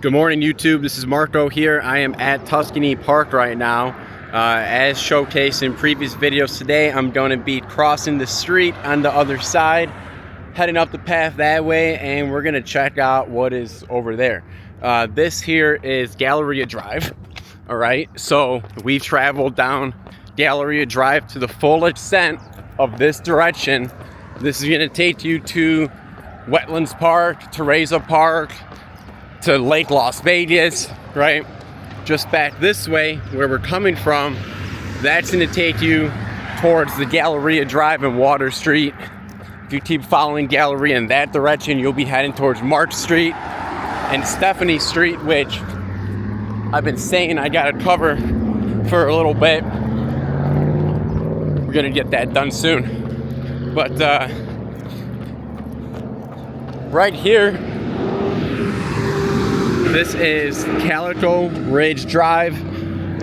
Good morning, YouTube. This is Marco here. I am at Tuscany Park right now. As showcased in previous videos today, I'm going to be crossing the street on the other side, heading up the path that way, and we're going to check out what is over there. This here is Galleria Drive. All right, so we've traveled down Galleria Drive to the full extent of this direction. This is going to take you to Wetlands Park, Teresa Park, to Lake Las Vegas, right? Just back this way, where we're coming from, that's going to take you towards the Galleria Drive and Water Street. If you keep following Galleria in that direction, you'll be heading towards Mark Street and Stephanie Street, which I've been saying I gotta cover for a little bit. We're gonna get that done soon. But right here, this is Calico, Ridge Drive,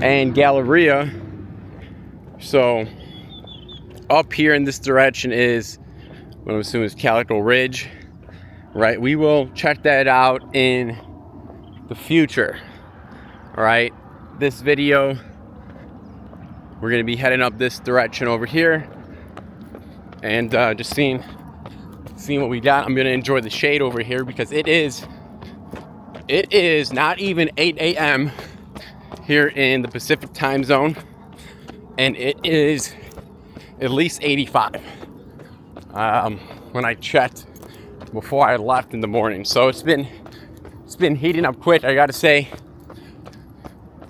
and Galleria. So up here in this direction is what I'm assuming is Calico Ridge, right? We will check that out in the future. All right, this video, we're gonna be heading up this direction over here and just seeing what we got. I'm gonna enjoy the shade over here because it is not even 8 a.m. here in the Pacific time zone, and it is at least 85 when I checked before I left in the morning. So it's been heating up quick, I gotta say.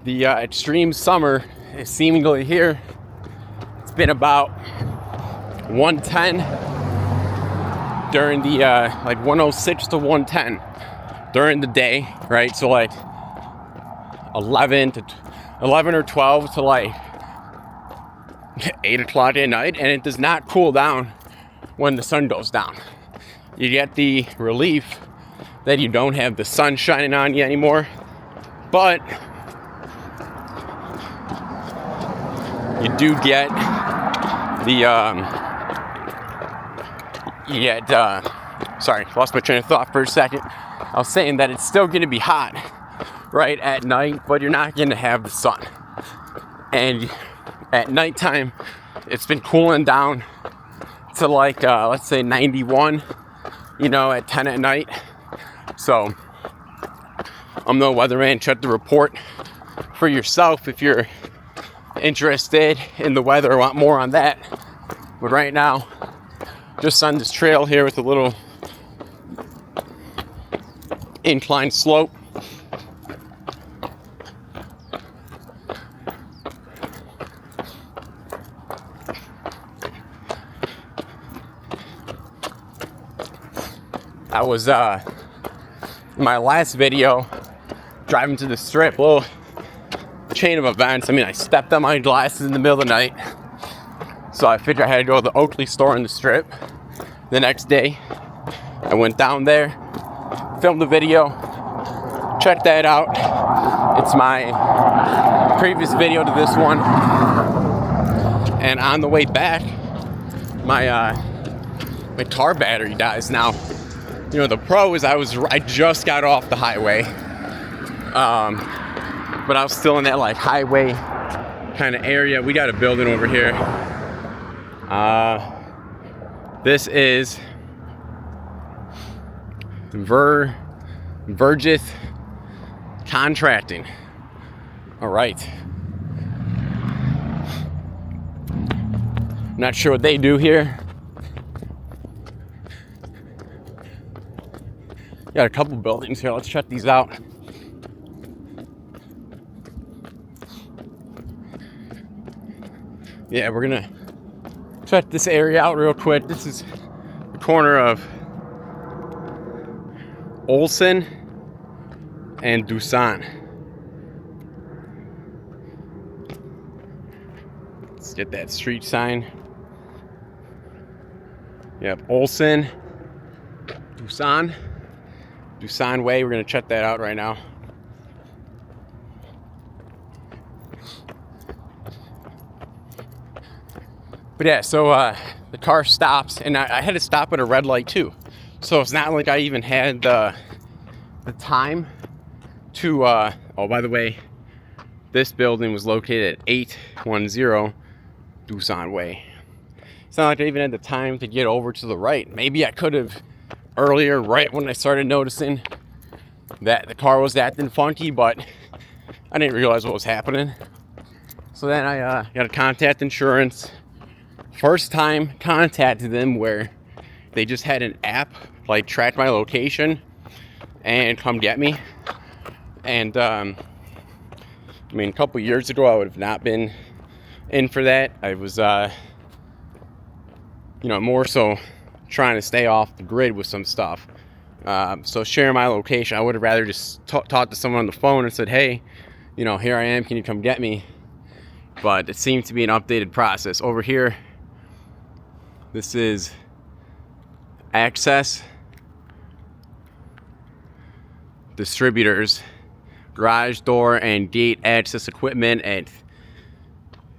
The extreme summer is seemingly here. It's been about 110 during the like 106 to 110 during the day, right? So like 11 or 12 to like 8 o'clock at night, and it does not cool down when the sun goes down. You get the relief that you don't have the sun shining on you anymore, but you do get the sorry, lost my train of thought for a second. I was saying that it's still going to be hot right at night, but you're not going to have the sun. And at nighttime, it's been cooling down to like let's say 91, you know, at 10 at night. So I'm no weatherman. Check the report for yourself if you're interested in the weather or want more on that. But right now, just on this trail here with a little inclined slope. I was in my last video driving to the strip, little chain of events. I mean, I stepped on my glasses in the middle of the night, so I figured I had to go to the Oakley store in the strip. The next day, I went down there, filmed the video, check that out. It's my previous video to this one. And on the way back, my car battery dies now. You know, the pro is I just got off the highway, but I was still in that like highway kind of area. We got a building over here. This is Vergith Contracting. All right. Not sure what they do here. Got a couple buildings here. Let's check these out. Yeah, we're gonna check this area out real quick. This is the corner of Olsen and Dusan. Let's get that street sign. Yep, Olsen, Dusan Way. We're gonna check that out right now. But yeah, so the car stops, and I had to stop at a red light too. So it's not like I even had the time to, oh, by the way, this building was located at 810 Dusan Way. It's not like I even had the time to get over to the right. Maybe I could have earlier, right when I started noticing that the car was acting funky, but I didn't realize what was happening. So then I got to contact insurance. First time contacted them where they just had an app, like track my location and come get me. And I mean, a couple years ago, I would have not been in for that. I was, more so trying to stay off the grid with some stuff. So sharing my location, I would have rather just talked to someone on the phone and said, hey, here I am, can you come get me? But it seemed to be an updated process. Over here, this is Access, Distributors, garage door and gate access equipment at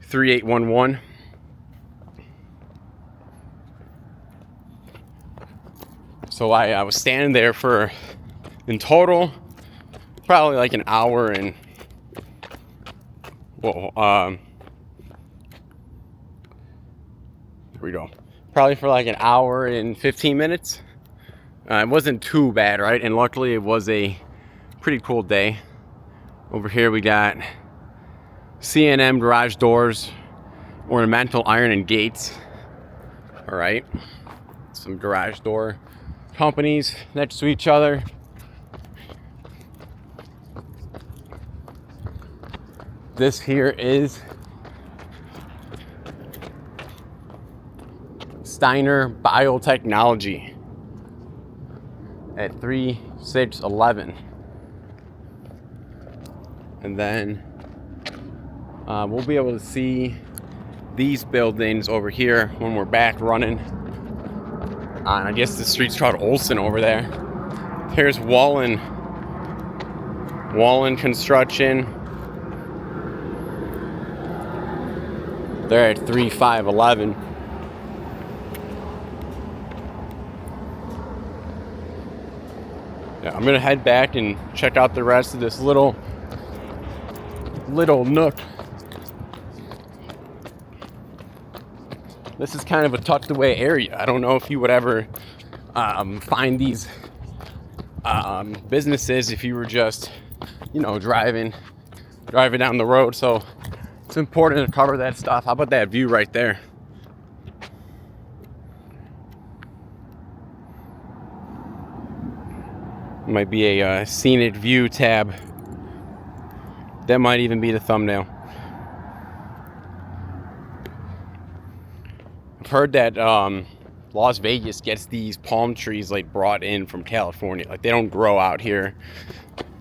3811. So I was standing there for, in total, probably like an hour and, here we go. Probably for like an hour and 15 minutes. It wasn't too bad, right? And luckily it was a pretty cool day. Over here we got C&M garage doors, ornamental iron and gates. All right. Some garage door companies next to each other. This here is Steiner Biotechnology at 3611. And then we'll be able to see these buildings over here when we're back running. I guess the street's called Olsen over there. Here's Wallin Construction. They're at 3511. Yeah, I'm gonna head back and check out the rest of this little nook. This is kind of a tucked away area. I don't know if you would ever find these businesses if you were just, driving down the road. So it's important to cover that stuff. How about that view right there? Might be a Scenic View tab. That might even be the thumbnail. I've heard that Las Vegas gets these palm trees like brought in from California. Like they don't grow out here.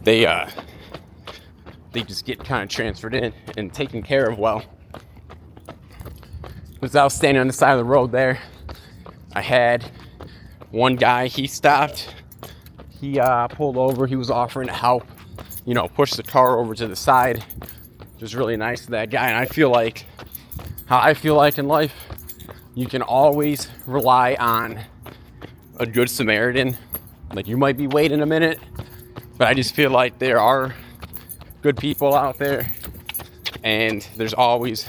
They just get kind of transferred in and taken care of well. As I was standing on the side of the road there, I had one guy, he stopped. He pulled over. He was offering to help, push the car over to the side. It was really nice to that guy. And I feel like, how I feel like in life, you can always rely on a good Samaritan. Like you might be waiting a minute, but I just feel like there are good people out there, and there's always,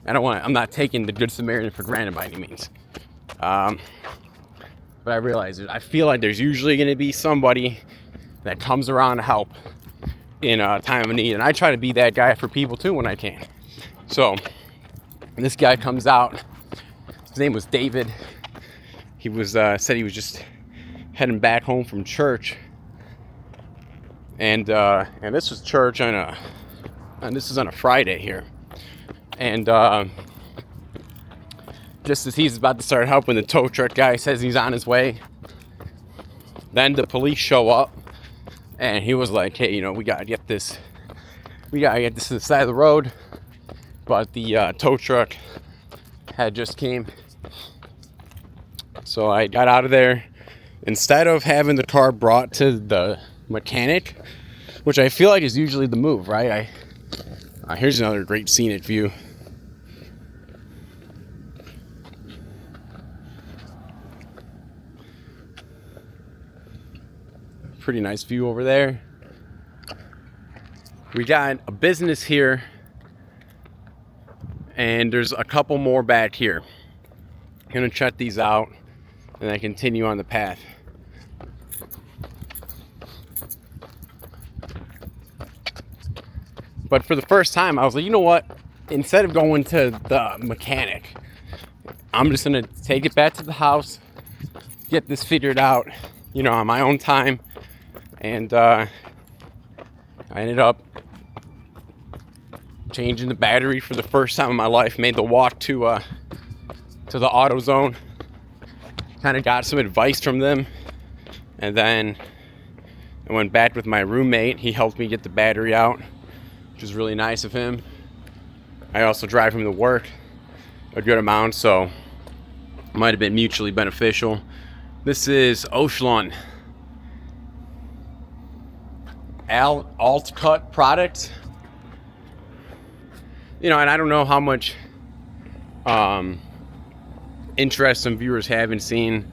I'm not taking the good Samaritan for granted by any means. But I feel like there's usually going to be somebody that comes around to help in a time of need. And I try to be that guy for people too when I can. So this guy comes out. His name was David. He was said he was just heading back home from church. And this was church and this is on a Friday here. And just as he's about to start helping, the tow truck guy says he's on his way. Then the police show up, and he was like, hey, we gotta get this to the side of the road. But the tow truck had just came. So I got out of there. Instead of having the car brought to the mechanic, which I feel like is usually the move, right? Here's another great scenic view. Pretty nice view over there. We got a business here, and there's a couple more back here. I'm gonna check these out and then continue on the path. But for the first time, I was like, you know what? Instead of going to the mechanic, I'm just gonna take it back to the house, get this figured out, you know, on my own time. And I ended up changing the battery for the first time in my life. Made the walk to the AutoZone. Kind of got some advice from them, and then I went back with my roommate. He helped me get the battery out, which was really nice of him. I also drive him to work a good amount, so it might have been mutually beneficial. This is Olsen alt cut product. You know, and I don't know how much interest some viewers have in seeing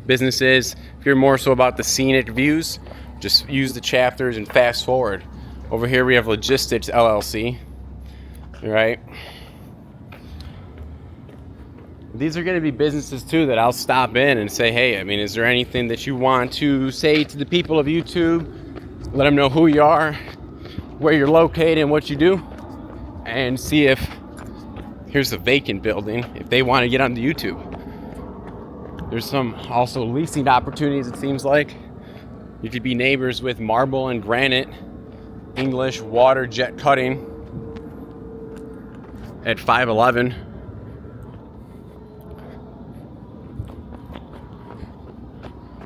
businesses. If you're more so about the scenic views, just use the chapters and fast forward. Over here we have Logistics LLC. Right? These are going to be businesses too that I'll stop in and say, hey, I mean, is there anything that you want to say to the people of YouTube? Let them know who you are, where you're located, and what you do, and see if here's a vacant building, if they want to get onto YouTube. There's some also leasing opportunities, it seems like. You could be neighbors with Marble and Granite, English water jet cutting at 511.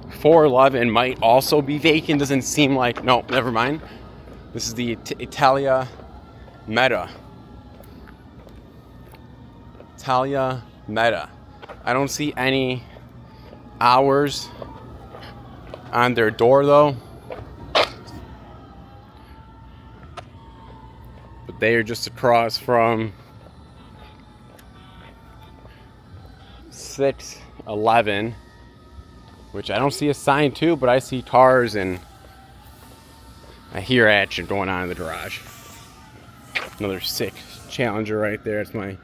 .411 might also be vacant. Doesn't seem like, no, never mind. This is the Italia Meta. Italia Meta. I don't see any hours on their door though. But they are just across from 611, which I don't see a sign to, but I see cars and I hear action going on in the garage. Another sick Challenger right there. It's my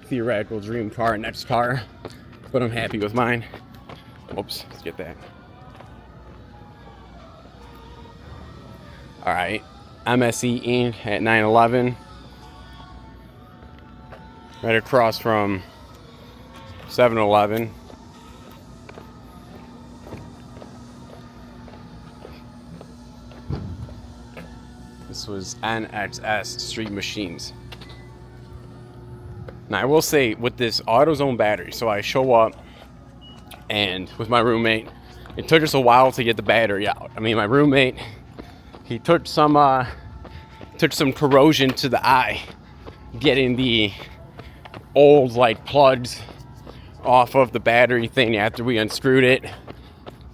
theoretical dream car, next car, but I'm happy with mine. Oops, let's get that. All right, MSE Inc. at 911, right across from 7-Eleven. This was NXS Street Machines. Now I will say with this AutoZone battery, so I show up and with my roommate, it took us a while to get the battery out. I mean, my roommate, he took some corrosion to the eye, getting the old like plugs off of the battery thing after we unscrewed it.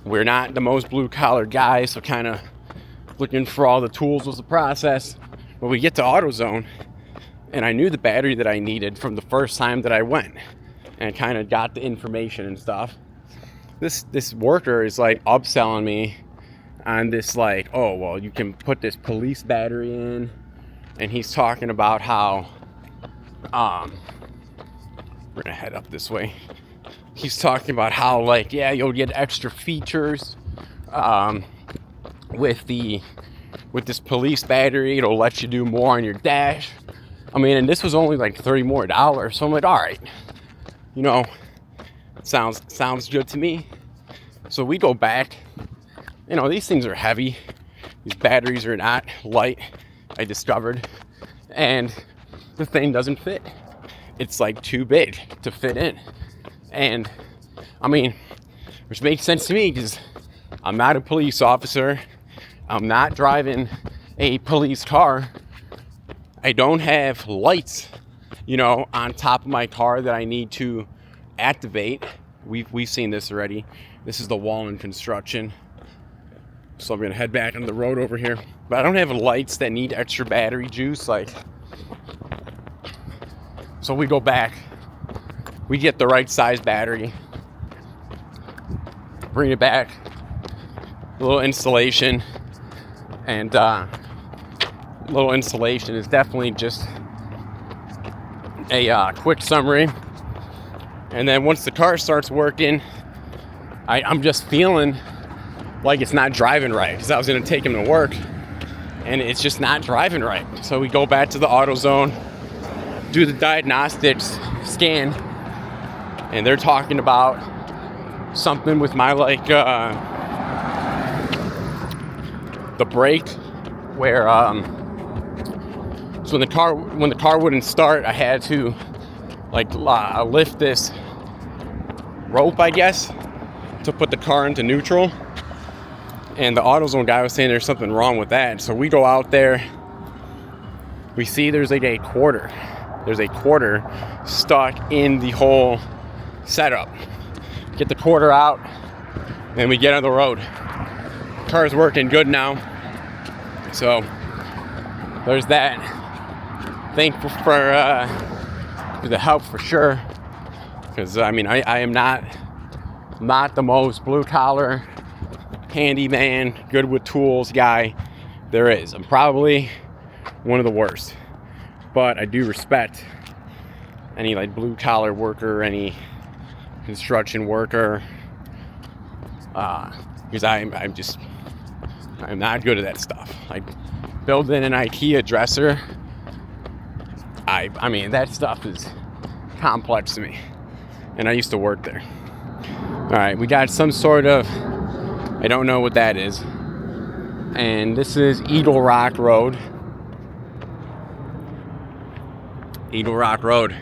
We're not the most blue collar guys, so kind of looking for all the tools was the process. But we get to AutoZone, and I knew the battery that I needed from the first time that I went, and kind of got the information and stuff. This worker is like upselling me on this, like, oh well, you can put this police battery in, and he's talking about how we're gonna head up this way. He's talking about how, like, yeah, you'll get extra features with this police battery. It'll let you do more on your dash. I mean, and this was only like $30 more. So I'm like, all right, you know, sounds good to me. So we go back. You know, these things are heavy. These batteries are not light, I discovered. And the thing doesn't fit. It's like too big to fit in. And I mean, which makes sense to me because I'm not a police officer. I'm not driving a police car. I don't have lights, you know, on top of my car that I need to activate. We've seen this already. This is the Wallin construction. So I'm gonna head back on the road over here. But I don't have lights that need extra battery juice, like. So we go back. We get the right size battery. Bring it back. A little installation. And little installation is definitely just a quick summary. And then once the car starts working, I'm just feeling like it's not driving right, because I was going to take him to work and it's just not driving right. So we go back to the AutoZone, do the diagnostics scan, and they're talking about something with my the brake, where so when the car wouldn't start, I had to lift this rope, I guess, to put the car into neutral. And the AutoZone guy was saying there's something wrong with that. So we go out there, we see there's a quarter stuck in the whole setup. Get the quarter out, and we get on the road. Car's working good now, so there's that. Thankful for the help, for sure, because I mean I am not the most blue collar, handyman, good with tools guy there is. I'm probably one of the worst, but I do respect any blue collar worker, any construction worker, because I'm not good at that stuff. Like building an IKEA dresser, I mean that stuff is complex to me, and I used to work there. All right, we got some sort of, I don't know what that is, and this is Eagle Rock Road. Eagle Rock Road.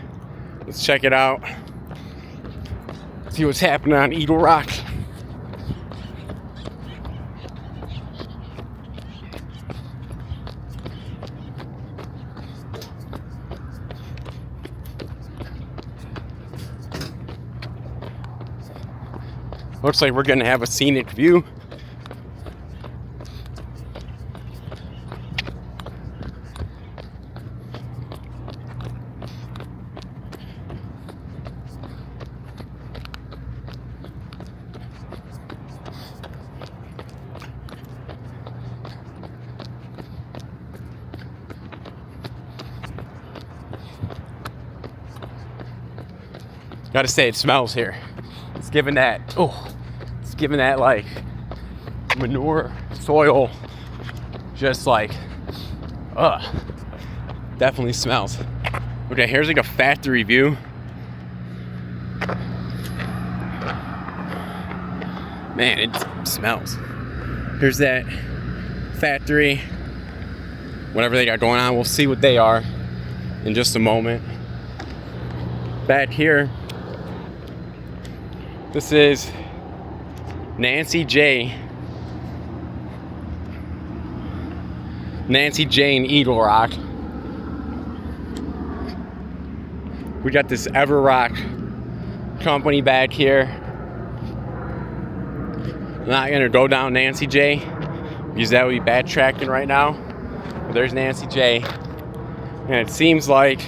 Let's check it out. See what's happening on Eagle Rock. Looks like we're gonna have a scenic view. Gotta say, it smells here. It's giving that, like manure, soil, just definitely smells. Okay, here's a factory view. Man, it smells. Here's that factory. Whatever they got going on, we'll see what they are in just a moment. Back here, this is Nancy J in Eagle Rock. We got this Everoc company back here. I'm not gonna go down Nancy J because that would be backtracking right now. But there's Nancy J, and it seems like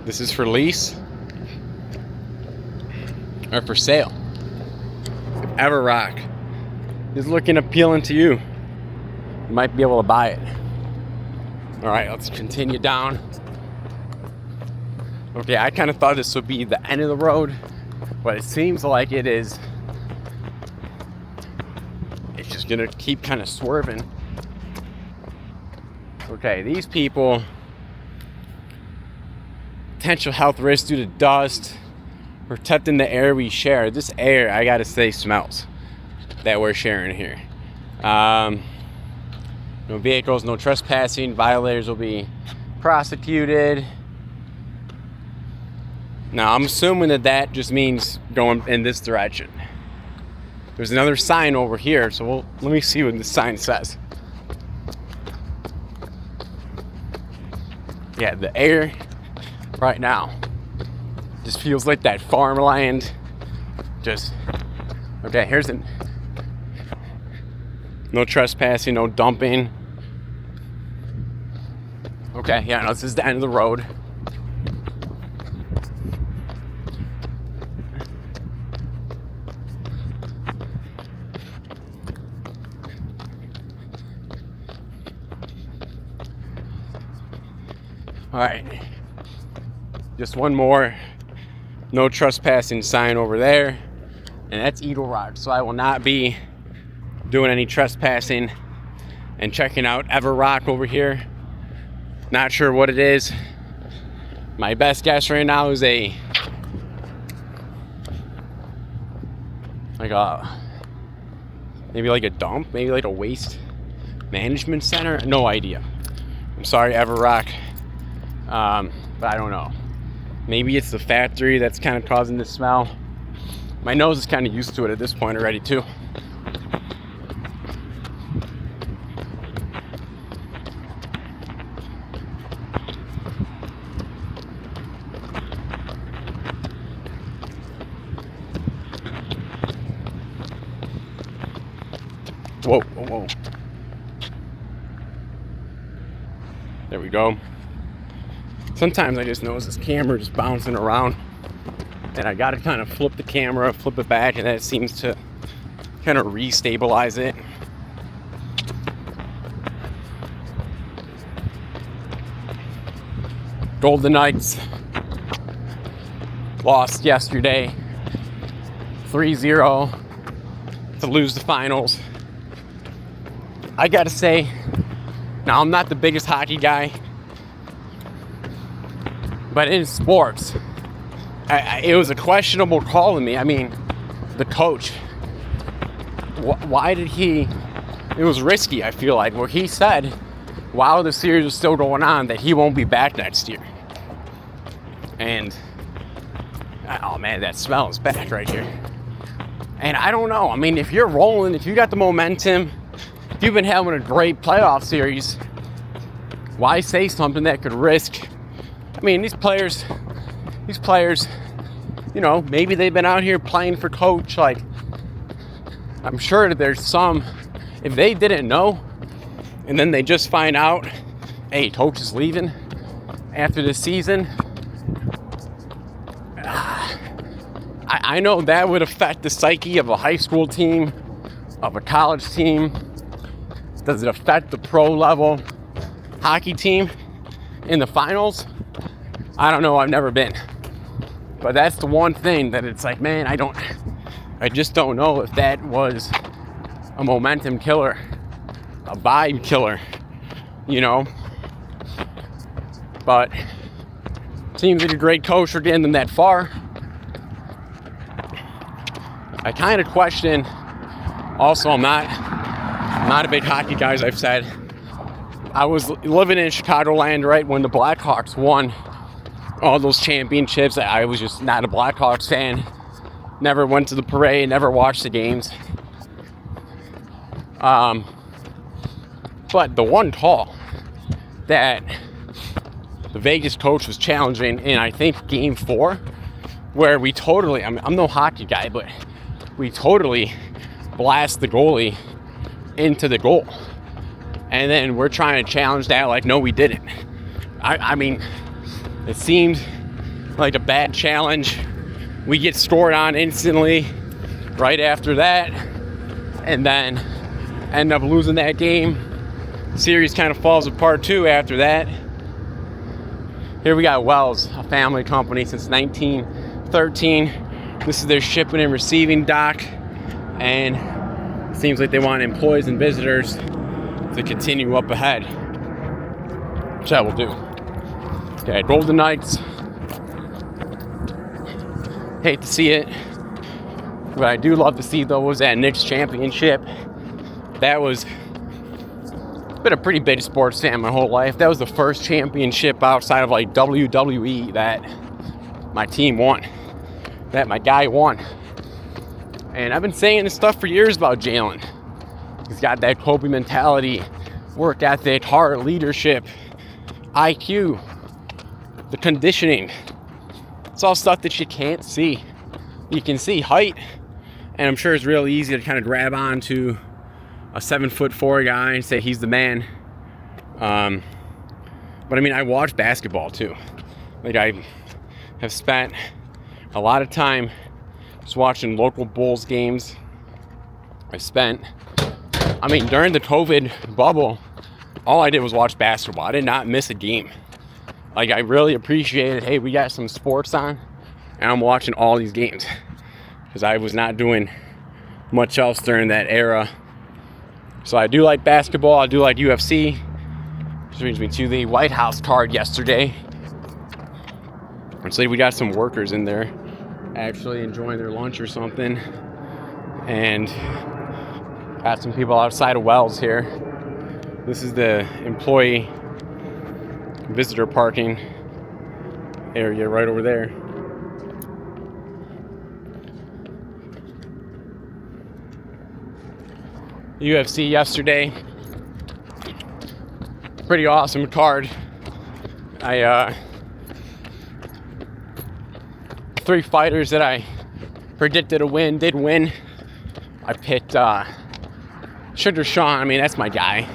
this is for lease or for sale. Everoc is looking appealing to you, you might be able to buy it. All right, let's continue down. Okay, I kind of thought this would be the end of the road, but it seems like it is. It's just gonna keep kind of swerving. Okay, these people, potential health risk due to dust, protecting the air we share. This air, I gotta say, smells that we're sharing here. No vehicles, no trespassing. Violators will be prosecuted. Now, I'm assuming that just means going in this direction. There's another sign over here, so let me see what the sign says. Yeah, the air right now just feels like that farmland. Okay, here's no trespassing, no dumping. Okay, yeah, no, this is the end of the road. All right, just one more no trespassing sign over there, and that's Everoc. So I will not be doing any trespassing and checking out Everoc over here. Not sure what it is. My best guess right now is maybe like a dump, maybe like a waste management center. No idea. I'm sorry, Everoc, but I don't know. Maybe it's the factory that's kind of causing the smell. My nose is kind of used to it at this point already too. Whoa, whoa, whoa. There we go. Sometimes I just notice this camera just bouncing around, and I gotta kind of flip the camera, flip it back, and that seems to kind of restabilize it. Golden Knights lost yesterday 3-0 to lose the finals. I gotta say, now I'm not the biggest hockey guy, but in sports, it was a questionable call to me. I mean, the coach, why did he, it was risky, I feel like, where he said, while the series was still going on, that he won't be back next year. And, oh man, that smell is back right here. And I don't know, I mean, if you're rolling, if you got the momentum, if you've been having a great playoff series, why say something that could risk? I mean, these players, you know, maybe they've been out here playing for coach. Like, I'm sure that there's some, if they didn't know, and then they just find out, hey, coach is leaving after the season, I know that would affect the psyche of a high school team, of a college team. Does it affect the pro level hockey team in the finals? I don't know, I've never been. But that's the one thing that it's like, man, I just don't know if that was a momentum killer, a vibe killer, you know? But seems like a great coach for getting them that far. I kind of question, also I'm not a big hockey guy, as I've said. I was living in Chicagoland right when the Blackhawks won all those championships. I was just not a Blackhawks fan. Never went to the parade, never watched the games. But the one call that the Vegas coach was challenging in, I think, Game 4, where we totally, I'm no hockey guy, but we totally blast the goalie into the goal. And then we're trying to challenge that like, no, we didn't. I mean, it seemed like a bad challenge. We get scored on instantly right after that, and then end up losing that game. Series kind of falls apart too after that. Here we got Wells, a family company since 1913. This is their shipping and receiving dock, and it seems like they want employees and visitors to continue up ahead, which I will do. Okay, Golden Knights. Hate to see it. What I do love to see, though, was that Knicks championship. That was been a pretty big sports fan my whole life. That was the first championship outside of like WWE that my team won, that my guy won. And I've been saying this stuff for years about Jalen. He's got that Kobe mentality, work ethic, heart, leadership, IQ, the conditioning. It's all stuff that you can't see. You can see height, and I'm sure it's real easy to kind of grab onto a 7'4" guy and say he's the man. But I mean, I watch basketball too. Like, I have spent a lot of time just watching local Bulls games. During the COVID bubble, all I did was watch basketball. I did not miss a game. Like, I really appreciated, hey, we got some sports on, and I'm watching all these games, because I was not doing much else during that era. So I do like basketball, I do like UFC, which brings me to the White House card yesterday. So we got some workers in there actually enjoying their lunch or something, and got some people outside of Wells here. This is the employee visitor parking area right over there. UFC yesterday, pretty awesome card. Three fighters that I predicted to win did win. I picked Sugar Sean. I mean, that's my guy.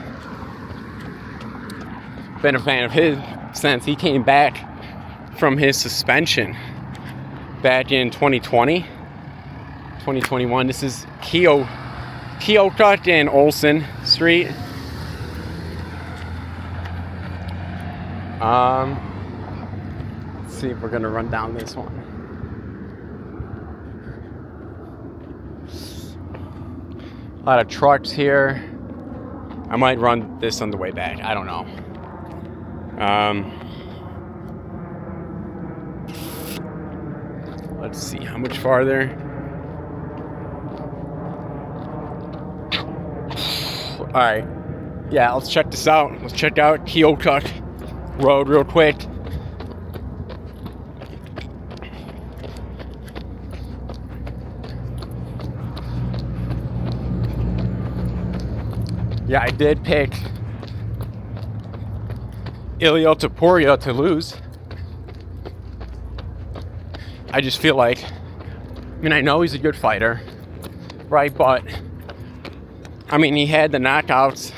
Been a fan of his since he came back from his suspension back in 2020, 2021. This is Keokuck and Olsen Street. Let's see if we're gonna run down this one. A lot of trucks here. I might run this on the way back. I don't know. Let's see how much farther. All right. Yeah, let's check this out. Let's check out Keokuck Road real quick. Yeah, I did pick Ilia Topuria to lose. I just feel like, I mean, I know he's a good fighter, right? But, I mean, he had the knockouts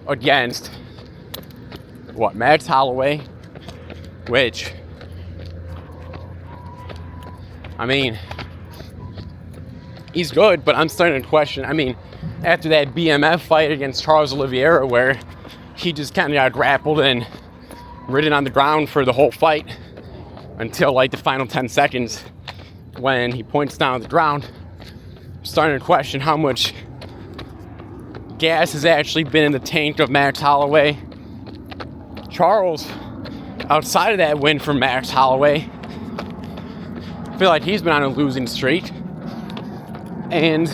against, Max Holloway, which, I mean, he's good, but I'm starting to question, I mean, after that BMF fight against Charles Oliveira, where he just kind of got grappled and ridden on the ground for the whole fight until like the final 10 seconds when he points down the ground, I'm starting to question how much gas has actually been in the tank of Max Holloway. Charles, outside of that win from Max Holloway, I feel like he's been on a losing streak. And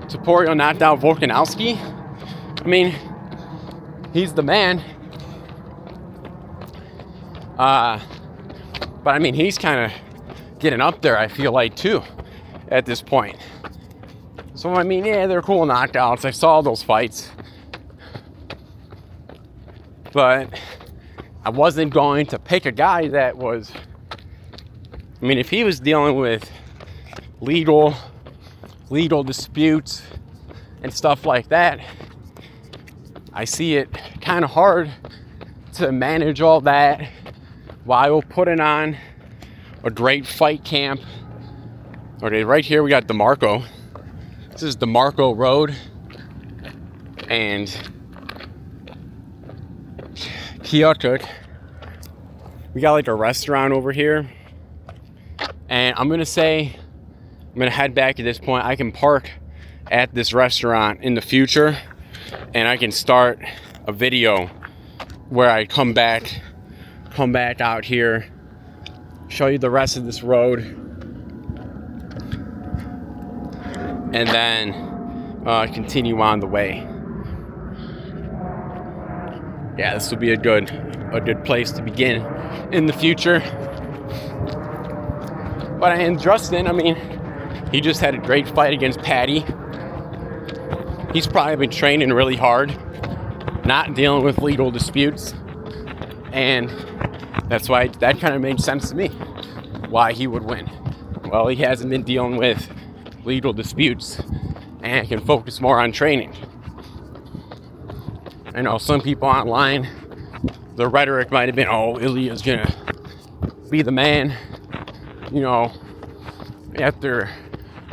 Topuria knocked out Volkanovski. I mean, he's the man. But I mean, he's kind of getting up there, I feel like, too, at this point. So, I mean, yeah, they're cool knockouts. I saw those fights. But I wasn't going to pick a guy that was, I mean, if he was dealing with legal disputes and stuff like that, I see it kind of hard to manage all that while putting on a great fight camp. Okay, right here we got DeMarco. This is DeMarco Road and Keokuck. We got like a restaurant over here, and I'm gonna head back at this point. I can park at this restaurant in the future, and I can start a video where I come back out here, show you the rest of this road, and then continue on the way. Yeah, this will be a good place to begin in the future. But and Justin, I mean, he just had a great fight against Patty. He's probably been training really hard, not dealing with legal disputes, and that's why that kind of made sense to me, why he would win. Well, he hasn't been dealing with legal disputes and can focus more on training. I know some people online, the rhetoric might have been, oh, Ilia's gonna be the man, you know, after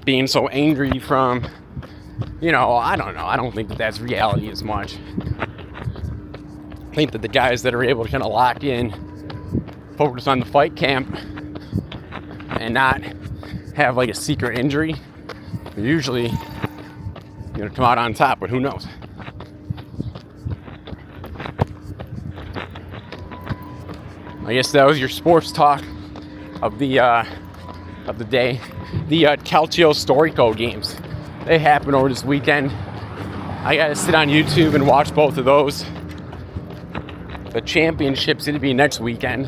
being so angry from, you know, I don't know. I don't think that's reality as much. think that the guys that are able to kind of lock in, focus on the fight camp, and not have like a secret injury, they're usually gonna come out on top, but who knows? I guess that was your sports talk of the day. The Calcio Storico games, they happen over this weekend. I gotta sit on YouTube and watch both of those. The championship's gonna be next weekend.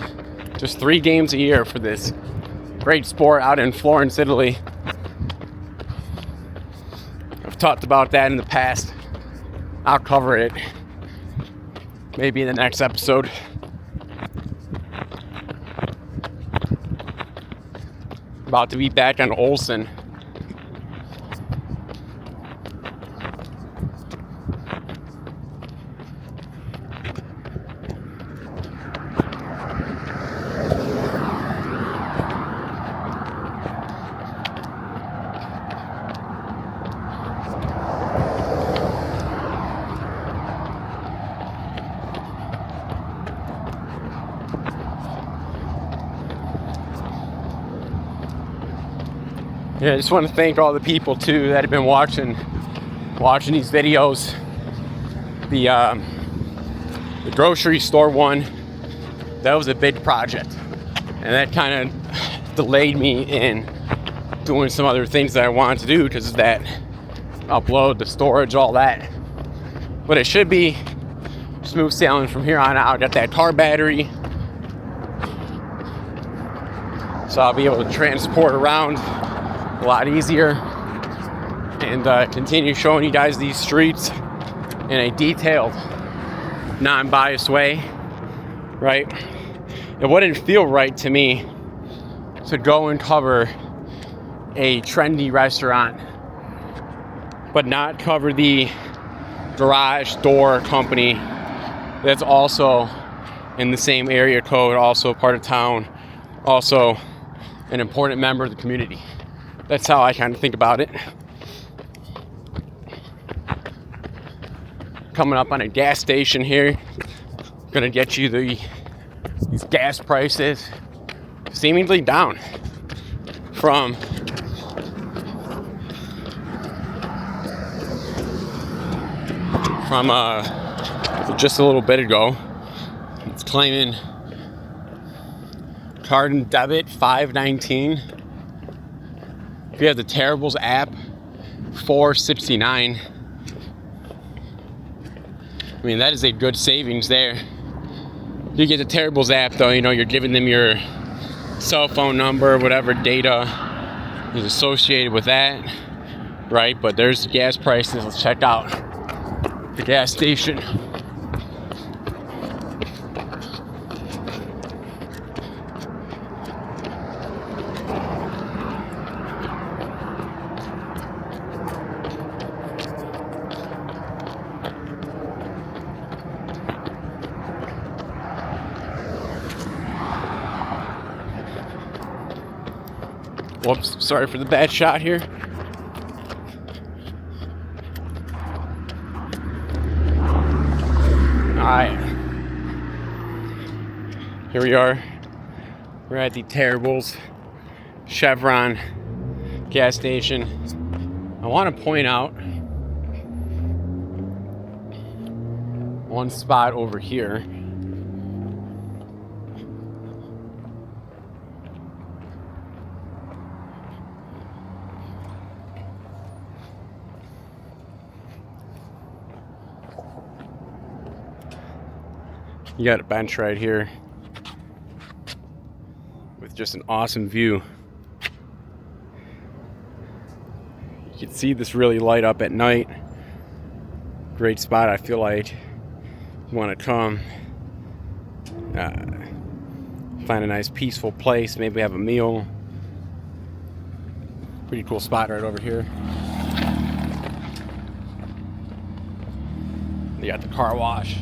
Just 3 games a year for this great sport out in Florence, Italy. I've talked about that in the past. I'll cover it maybe in the next episode. About to be back on Olsen. Yeah, I just want to thank all the people too that have been watching these videos. The grocery store one, that was a big project, and that kind of delayed me in doing some other things that I wanted to do because of that upload, the storage, all that. But it should be smooth sailing from here on out. I got that car battery, so I'll be able to transport around a lot easier and continue showing you guys these streets in a detailed, non-biased way, right? It wouldn't feel right to me to go and cover a trendy restaurant but not cover the garage door company that's also in the same area code, also part of town, also an important member of the community. That's how I kind of think about it. Coming up on a gas station here. Gonna get you these gas prices seemingly down from just a little bit ago. It's claiming card and debit $5.19. If you have the Terribles app, $4.69. I mean, that is a good savings there. You get the Terribles app though, you know, you're giving them your cell phone number, whatever data is associated with that, right? But there's the gas prices. Let's check out the gas station. Whoops, sorry for the bad shot here. Alright. Here we are. We're at the Terribles Chevron gas station. I want to point out one spot over here. You got a bench right here with just an awesome view. You can see this really light up at night. Great spot. I feel like you want to come find a nice peaceful place, maybe have a meal. Pretty cool spot right over here. You got the car wash.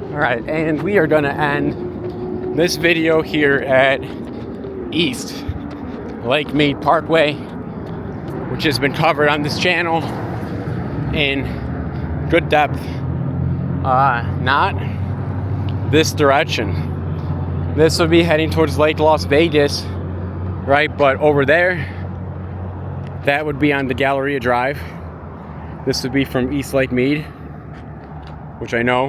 All right, and we are gonna end this video here at East Lake Mead Parkway, which has been covered on this channel in good depth. Not this direction. This would be heading towards Lake Las Vegas, right? But over there, that would be on the Galleria Drive. This would be from East Lake Mead, which I know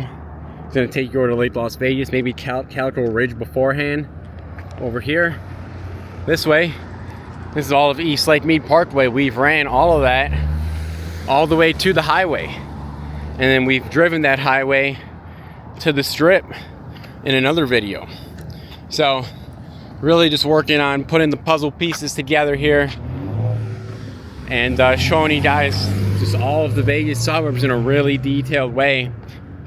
is going to take you over to Lake Las Vegas, maybe Calico Ridge beforehand. Over here, this way, this is all of East Lake Mead Parkway. We've ran all of that all the way to the highway. And then we've driven that highway to the Strip in another video. So, really just working on putting the puzzle pieces together here and showing you guys just all of the Vegas suburbs in a really detailed way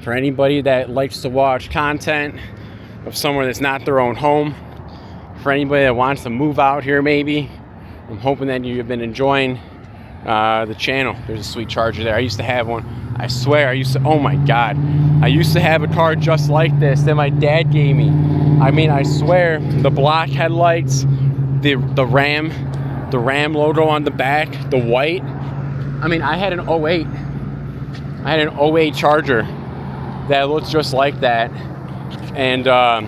for anybody that likes to watch content of somewhere that's not their own home. For anybody that wants to move out here, maybe. I'm hoping that you've been enjoying the channel. There's a sweet Charger there. I used to have one. I swear, oh my God. I used to have a car just like this that my dad gave me. I mean, I swear, the black headlights, the Ram logo on the back, the white. I mean, I had an 08. I had an 08 Charger that looks just like that. And I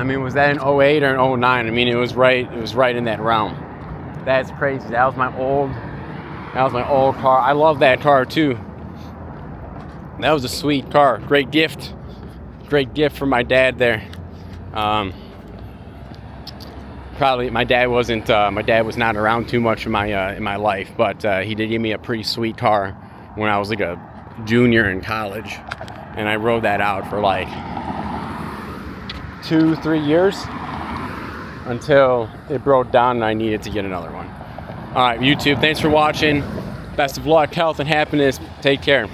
mean, was that an 08 or an 09? I mean, it was right in that realm. That's crazy. That was my old car. I love that car too. That was a sweet car. Great gift from my dad there. Probably my dad was not around too much in my life, but he did give me a pretty sweet car when I was like a junior in college, and I rode that out for like 2-3 years until it broke down and I needed to get another one. All right, YouTube, thanks for watching. Best of luck, health, and happiness. Take care.